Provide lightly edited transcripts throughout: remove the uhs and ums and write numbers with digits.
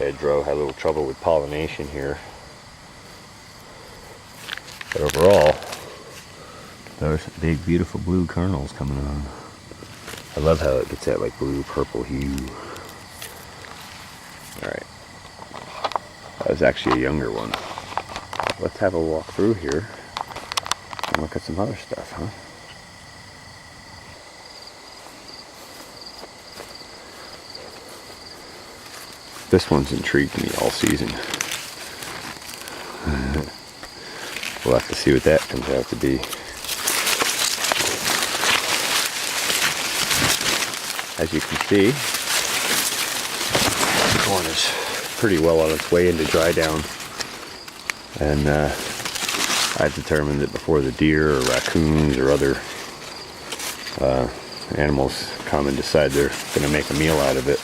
hedgerow. Had a little trouble with pollination here. But overall, those big, beautiful blue kernels coming on. I love how it gets that like blue-purple hue. Alright. That was actually a younger one. Let's have a walk through here and look at some other stuff, huh? This one's intrigued me all season. We'll have to see what that comes out to be. As you can see, the corn is pretty well on its way into dry down. And I've determined that before the deer or raccoons or other animals come and decide they're going to make a meal out of it,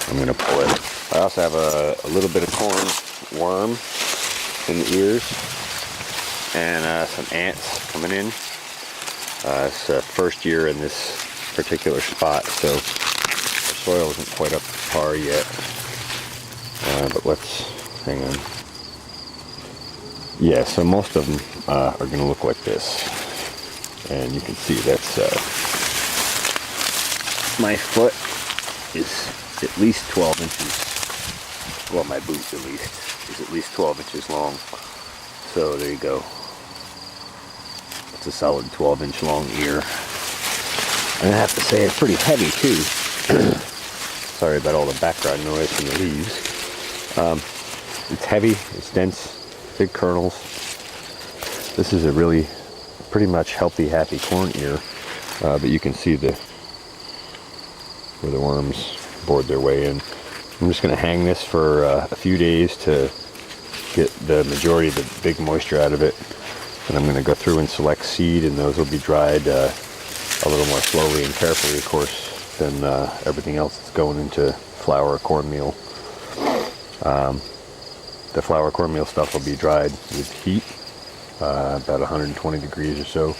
I'm going to pull it. I also have a little bit of corn worm in the ears and some ants coming in. It's the first year in this particular spot, so the soil isn't quite up to par yet. But let's hang on. Yeah, so most of them are going to look like this, and you can see that's my foot is at least 12 inches. Well, my boot at least is at least 12 inches long. So there you go. It's a solid 12-inch long ear. And I have to say it's pretty heavy too. Sorry about all the background noise from the leaves. It's heavy, it's dense, big kernels. This is a really pretty much healthy, happy corn ear. But you can see where the worms bored their way in. I'm just going to hang this for a few days to get the majority of the big moisture out of it. And I'm going to go through and select seed, and those will be dried a little more slowly and carefully, of course, than everything else that's going into flour or cornmeal. The flour cornmeal stuff will be dried with heat, about 120 degrees or so.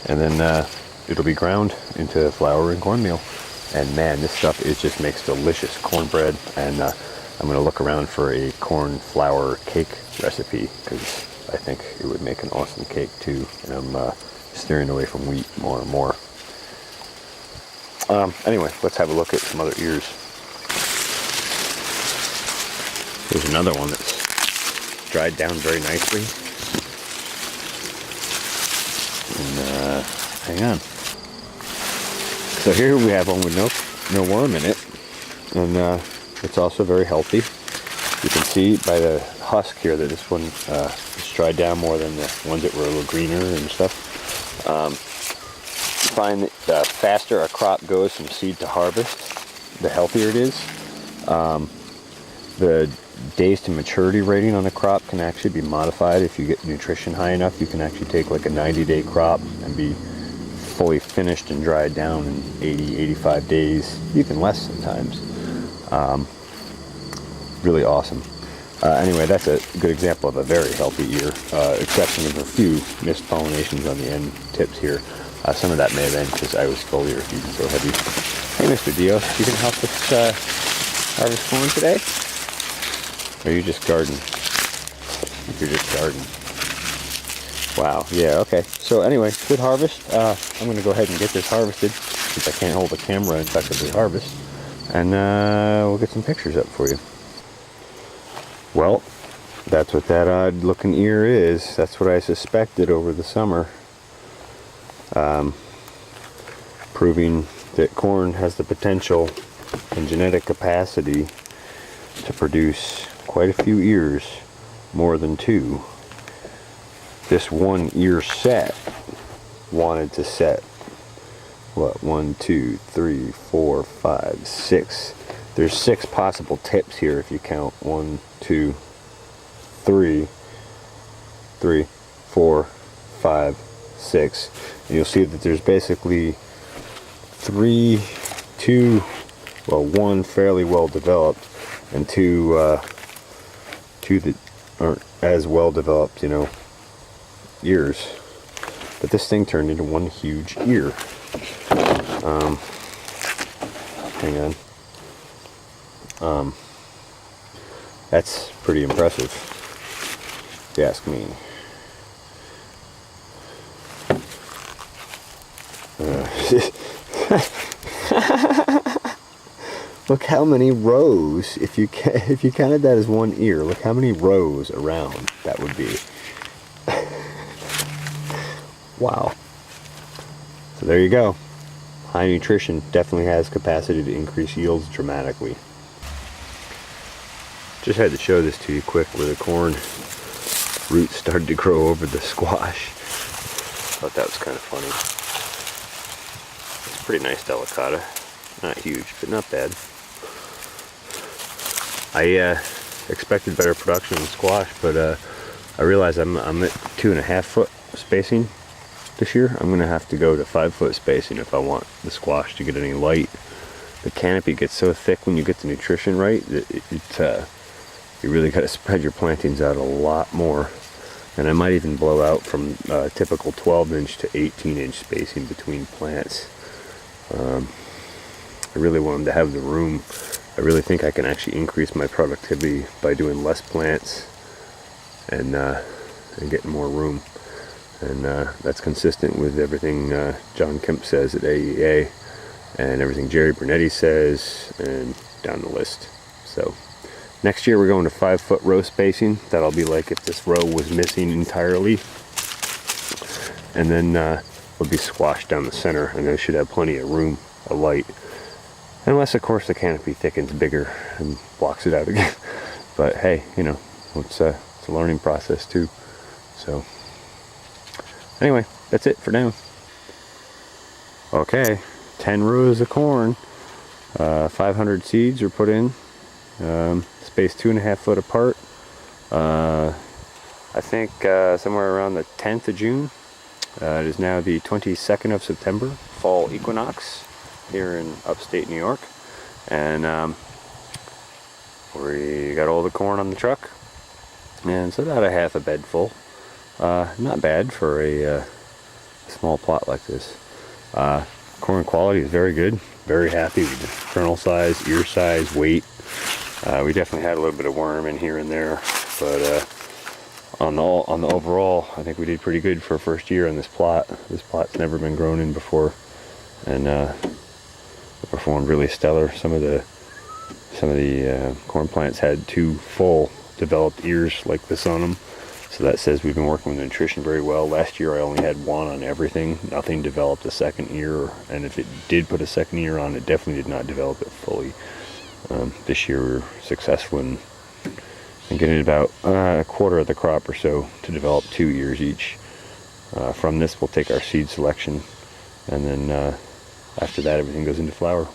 And then it'll be ground into flour and cornmeal. And man, this stuff just makes delicious cornbread. And I'm going to look around for a corn flour cake recipe, because I think it would make an awesome cake too. And I'm steering away from wheat more and more. Anyway, let's have a look at some other ears. There's another one that's dried down very nicely. And hang on. So here we have one with no worm in it, and it's also very healthy. You can see by the husk here that this one is dried down more than the ones that were a little greener and stuff. Find that the faster a crop goes from seed to harvest, the healthier it is. The days to maturity rating on a crop can actually be modified. If you get nutrition high enough, you can actually take like a 90-day crop and be fully finished and dried down in 80-85 days, even less sometimes. Really awesome. Anyway, that's a good example of a very healthy ear, exception of a few missed pollinations on the end tips here. Some of that may have been because I was foliar feeding so heavy. Hey, Mr. Dios, you can help us harvest corn today? Or are you just gardening? You're just gardening. Wow, yeah, okay. So anyway, good harvest. I'm going to go ahead and get this harvested, since I can't hold the camera and effectively harvest. And we'll get some pictures up for you. Well, that's what that odd looking ear is. That's what I suspected over the summer. Proving that corn has the potential and genetic capacity to produce quite a few ears, more than two. This one ear set wanted to set, what, 1, 2, 3, 4, 5, 6. There's 6 possible tips here if you count 1, 2, 3, 4, 5, 6. And you'll see that there's basically 1 fairly well developed, and 2 that aren't as well developed, you know, ears. But this thing turned into one huge ear. Hang on. That's pretty impressive, if you ask me. Look how many rows, if you counted that as one ear, look how many rows around that would be. Wow. So there you go. High nutrition definitely has capacity to increase yields dramatically. Just had to show this to you quick where the corn roots started to grow over the squash. Thought that was kind of funny. It's a pretty nice delicata. Not huge, but not bad. I expected better production in squash, but I realize I'm at 2.5 foot spacing this year. I'm gonna have to go to 5 foot spacing if I want the squash to get any light. The canopy gets so thick when you get the nutrition right that you really got to spread your plantings out a lot more. And I might even blow out from typical 12-inch to 18-inch spacing between plants. I really want them to have the room. I really think I can actually increase my productivity by doing less plants and getting more room. And that's consistent with everything John Kemp says at AEA and everything Jerry Brunetti says and down the list. So next year we're going to 5 foot row spacing. That'll be like if this row was missing entirely. And then we'll be squashed down the center, and they should have plenty of room, of light. Unless, of course, the canopy thickens bigger and blocks it out again. But hey, you know, it's a learning process too. So anyway, that's it for now. Okay, 10 rows of corn. 500 seeds are put in. Spaced 2.5 foot apart. I think somewhere around the 10th of June. It is now the 22nd of September, fall equinox here in upstate New York, and we got all the corn on the truck, and it's about a half a bed full. Not bad for a small plot like this. Corn quality is very good. Very happy with the kernel size, ear size, weight. We definitely had a little bit of worm in here and there, but on the overall, I think we did pretty good for a first year on this plot. This plot's never been grown in before, and it performed really stellar. Some of the corn plants had 2 full developed ears like this on them, so that says we've been working with nutrition very well. Last year I only had 1 on everything. Nothing developed a second ear, and if it did put a second ear on, it definitely did not develop it fully. This year we were successful in getting about a quarter of the crop or so to develop 2 ears each. From this we'll take our seed selection, and then after that everything goes into flower.